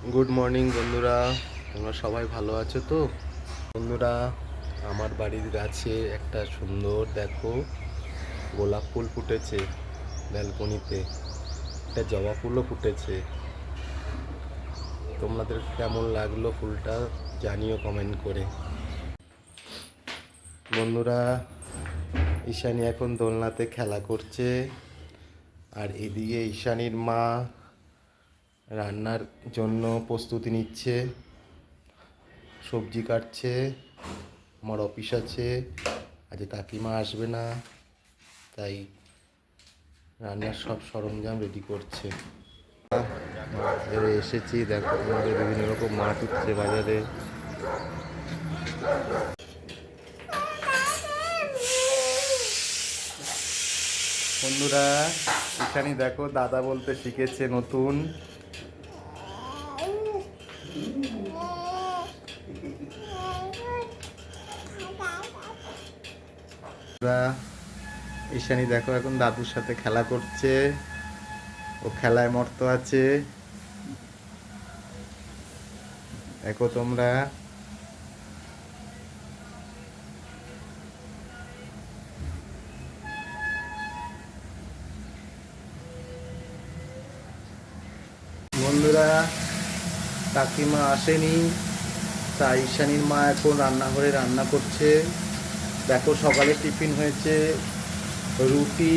Good morning বন্ধুরা, তোমরা সবাই ভালো আছো তো? বন্ধুরা, আমার বাড়ির গাছে একটা সুন্দর দেখো গোলাপ ফুল ফুটেছে। ব্যালকনিতে একটা জবা ফুলও ফুটেছে। তোমাদের কেমন লাগলো ফুলটা জানিও কমেন্ট করে। বন্ধুরা, ঈশানী এখন দোলনাতে খেলা করছে, আর এদিকে ঈশানীর মা রান্নার জন্য প্রস্তুতি নিচ্ছে, সবজি কাটছে। আমার অফিস আছে, আজ কাকিমা আসবে না, তাই রান্নার সব সরঞ্জাম রেডি করছে। বাজারে এসেছি, দেখো আমাদের বিভিন্ন রকম মাছ উঠছে বাজারে। বন্ধুরা, এখানে দেখো দাদা বলতে শিখেছে নতুন। ঈশানী দেখো এখন দাদুর সাথে খেলা করছে, ও খেলায় মত্ত আছে। দেখো তোমরা, বন্ধুরা কাকিমা আসেনি, তাই ঈশানীর মা এখন রান্নাঘরে রান্না করছে। দেখো সকালে টিফিন হয়েছে রুটি,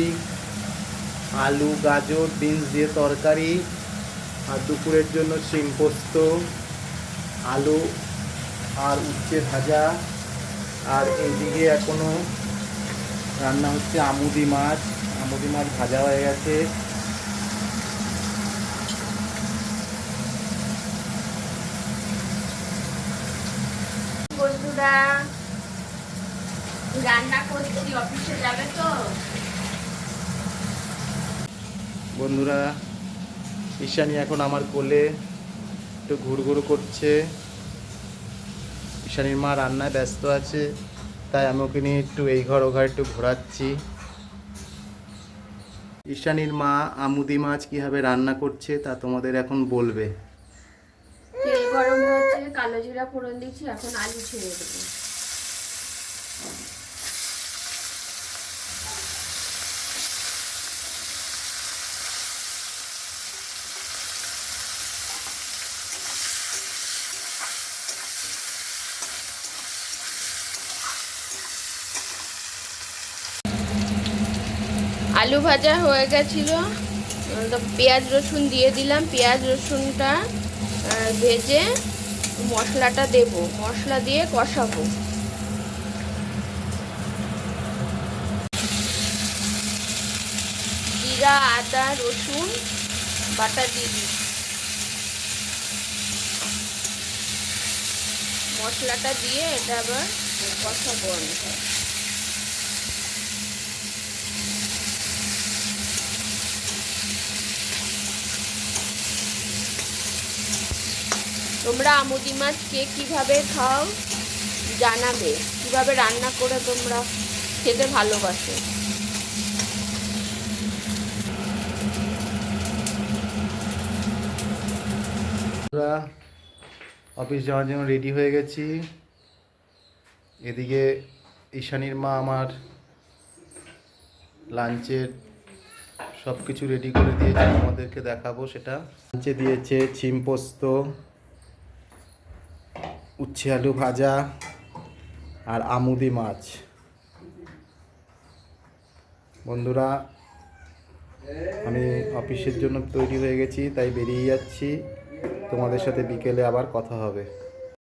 আলু গাজর বিনস দিয়ে তরকারি, আর দুপুরের জন্য শিম পোস্ত, আলু আর উচ্ছে ভাজা। আর এইদিকে এখনো রান্না হচ্ছে আমুদি মাছ। আমুদি মাছ ভাজা হয়ে গেছে। বন্ধুরা, রান্না করছি, অফিসে যাবে তো। বন্ধুরা, ঈশানী এখন আমার কোলে একটু ঘুরঘুর করছে। ঈশানীর মা রান্নায় ব্যস্ত আছে, তাই আমি ওকে নিয়ে একটু এই ঘর ও ঘর একটু ঘোরাচ্ছি। ঈশানীর মা আমুদি মাছ কীভাবে রান্না করছে তা তোমাদের এখন বলবে। তেল গরম হয়েছে, কালো জিরা ফোড়ন দিচ্ছি, এখন আলু ছেড়ে দেবো। আলু ভাজা হয়ে গেছিল, তো পেঁয়াজ রসুন দিয়ে দিলাম। পেঁয়াজ রসুনটা ভেজে মশলাটা দেব, মশলা দিয়ে কষাবো। জিরা আদা রসুন বাটা দিয়ে দিই, মশলাটা দিয়ে এটা আবার কষাবো আমি। তোমরা আমুদি মাছ কে কীভাবে খাও জানাবে, কিভাবে রান্না করে তোমরা খেতে ভালোবাসো। আমরা অফিস যাওয়ার জন্য রেডি হয়ে গেছি। এদিকে ঈশানীর মা আমার লাঞ্চের সব কিছু রেডি করে দিয়েছে, আমাদেরকে দেখাবো সেটা। লাঞ্চে দিয়েছে শিম পোস্ত, উচ্ছে আলু ভাজা আর আমুদি মাছ। বন্ধুরা, আমি অফিসের জন্য তৈরি হয়ে গেছি, তাই বেরিয়ে যাচ্ছি। তোমাদের সাথে বিকেলে আবার কথা হবে।